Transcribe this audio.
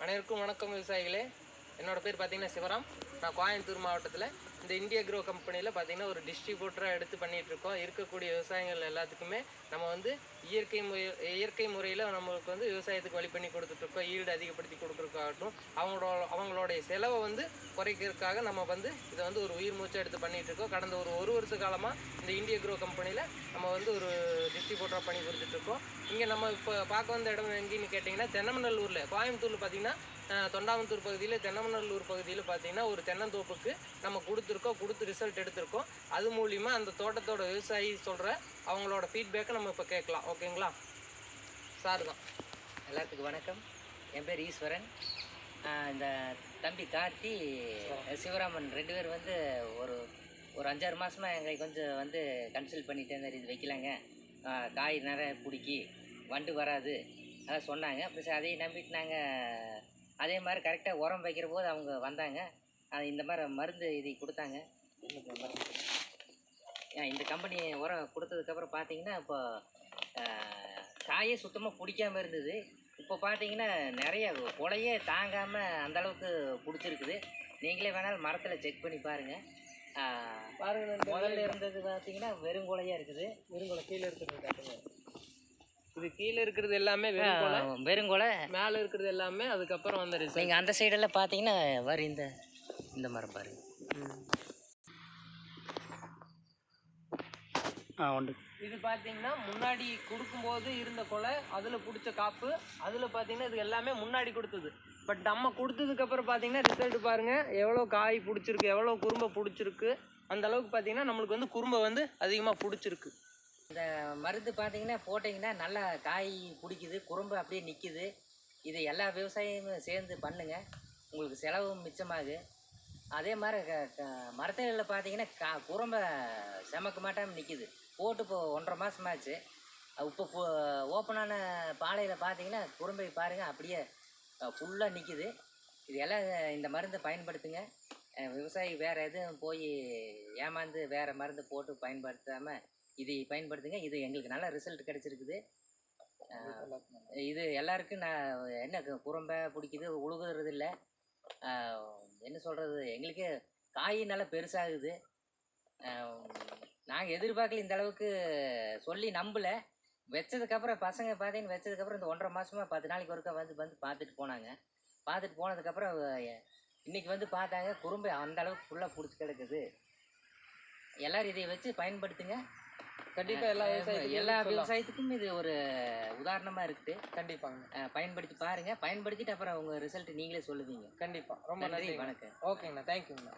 அனைவருக்கும் வணக்கம் விவசாயிகளே. என்னோட பேர் பார்த்தீங்கன்னா சிவராம். நான் கோயம்புத்தூர் மாவட்டத்தில் இந்த இந்தியா க்ரோ கம்பெனியில் பார்த்தீங்கன்னா ஒரு டிஸ்ட்ரிபியூட்டராக எடுத்து பண்ணிகிட்ருக்கோம். இருக்கக்கூடிய விவசாயிகள் எல்லாத்துக்குமே நம்ம வந்து இயற்கை முறையில் நம்மளுக்கு வந்து விவசாயத்துக்கு வழி பண்ணி கொடுத்துட்ருக்கோம். ஈல்டு அதிகப்படுத்தி கொடுக்குறதுக்காகட்டும், அவங்களுடைய செலவை வந்து குறைக்கிறதுக்காக நம்ம வந்து இதை வந்து ஒரு உயிர் மூச்சை எடுத்து பண்ணிகிட்ருக்கோம். கடந்த ஒரு வருஷ காலமாக இந்த இந்தியா க்ரோ கம்பெனியில் நம்ம வந்து ஒரு டிஸ்ட்ரிபியூட்டராக பண்ணி கொடுத்துட்ருக்கோம். இங்கே நம்ம இப்போ பார்க்க வந்த இடம் எங்கேன்னு கேட்டிங்கன்னா தென்னமநல்லூரில், கோயம்புத்தூரில் பார்த்தீங்கன்னா தொண்டாமுத்தூர் பகுதியில் தென்னமநல்லூர் பகுதியில் பார்த்தீங்கன்னா ஒரு தென்னந்தோப்புக்கு நம்ம கொடுத்து ரிசல்ட் எடுத்திருக்கோம். அது மூலிமா அந்த தோட்டத்தோட விவசாயி சொல்கிற அவங்களோட ஃபீட்பேக்கை நம்ம இப்போ கேட்கலாம். ஓகேங்களா? சார் தான். எல்லாத்துக்கும் வணக்கம். என் பேர் ஈஸ்வரன். இந்த தம்பி கார்த்தி, சிவராமன் 2 பேர் வந்து ஒரு 5-6 மாதமாக எங்களுக்கு கொஞ்சம் வந்து கன்சல்ட் பண்ணிகிட்டே இருந்தார். இது வைக்கலாங்க, காய் நிறைய பிடிக்கி, வண்டு வராது, அதான் சொன்னாங்க. அப்புறம் அதையும் நம்பிட்டு நாங்கள் அதே மாதிரி கரெக்டாக உரம் வைக்கிற போது அவங்க வந்தாங்க. இந்த மாதிரி மருந்து இது கொடுத்தாங்க. இந்த கம்பெனி உரம் கொடுத்ததுக்கப்புறம் பார்த்தீங்கன்னா இப்போ காயே சுத்தமாக பிடிக்காமல் இருந்தது. இப்போ பார்த்தீங்கன்னா நிறைய கொலையே தாங்காமல் அந்தளவுக்கு பிடிச்சிருக்குது. நீங்களே வேணாலும் மரத்தில் செக் பண்ணி பாருங்கள். முதல்ல இருந்தது பார்த்தீங்கன்னா வெறுங்கொலையாக இருக்குது. வெறுங்கொலை கீழே இருக்கிறது, இது கீழே இருக்கிறது எல்லாமே வெறுங்கொலை, மேலே இருக்கிறது எல்லாமே அதுக்கப்புறம் வந்து ரிசல்ட். நீங்கள் அந்த சைடெல்லாம் பார்த்தீங்கன்னா இந்த மரம் பாருங்க. உண்டு. இது பார்த்தீங்கன்னா முன்னாடி கொடுக்கும்போது இருந்த கொலை, அதில் பிடிச்ச காப்பு, அதில் பார்த்தீங்கன்னா இது எல்லாமே முன்னாடி கொடுத்தது. பட் நம்ம கொடுத்ததுக்கப்புறம் பார்த்தீங்கன்னா ரிசல்ட் பாருங்கள், எவ்வளோ காய் பிடிச்சிருக்கு, எவ்வளோ குறும்பை பிடிச்சிருக்கு. அந்த அளவுக்கு பார்த்தீங்கன்னா நம்மளுக்கு வந்து குறும்பை வந்து அதிகமாக பிடிச்சிருக்கு. இந்த மருந்து பார்த்தீங்கன்னா போட்டிங்கன்னா நல்லா காய் பிடிக்குது, குறும்பு அப்படியே நிற்கிது. இது எல்லா விவசாயியும் சேர்ந்து பண்ணுங்கள், உங்களுக்கு செலவும் மிச்சமாகுது. அதே மாதிரி மரத்தடியில் பார்த்தீங்கன்னா குறும்பை செமக்க மாட்டாமல் நிற்கிது. போட்டு இப்போ 1.5 மாதமாச்சு. இப்போ ஓப்பனான பாலையில் பார்த்தீங்கன்னா குறும்பை பாருங்கள் அப்படியே ஃபுல்லாக நிற்கிது. இது எல்லாம் இந்த மருந்தை பயன்படுத்துங்க. விவசாயி வேறு எதுவும் போய் ஏமாந்து வேறு மருந்து போட்டு பயன்படுத்தாமல் இதை பயன்படுத்துங்க. இது எங்களுக்கு நல்ல ரிசல்ட் கிடச்சிருக்குது. இது எல்லாருக்கும் நான் என்ன குறும்பை பிடிக்குது, உழுகுறது இல்லை, என்ன சொல்கிறது, எங்களுக்கு காய் நல்லா பெருசாகுது. நாங்கள் எதிர்பார்க்கல இந்த அளவுக்கு, சொல்லி நம்பலை. வச்சதுக்கப்புறம் பசங்க பார்த்தீங்கன்னு வச்சதுக்கப்புறம் இந்த 1.5 மாதமாக 10 நாளைக்கு ஒருக்கா வந்து பார்த்துட்டு போனாங்க. பார்த்துட்டு போனதுக்கப்புறம் இன்றைக்கி வந்து பார்த்தாங்க குறும்பை அந்த அளவுக்கு ஃபுல்லாக பிடிச்சி கிடக்குது. எல்லோரும் இதை வச்சு பயன்படுத்துங்க. கண்டிப்பாக எல்லா விவசாயத்துக்கும் இது ஒரு உதாரணமாக இருக்குது. கண்டிப்பாங்க பயன்படுத்தி பாருங்கள். பயன்படுத்திட்டு அப்புறம் உங்கள் ரிசல்ட் நீங்களே சொல்லுவீங்க. கண்டிப்பாக. ரொம்ப நன்றி. வணக்கம். ஓகேங்கண்ணா, தேங்க்யூங்கண்ணா.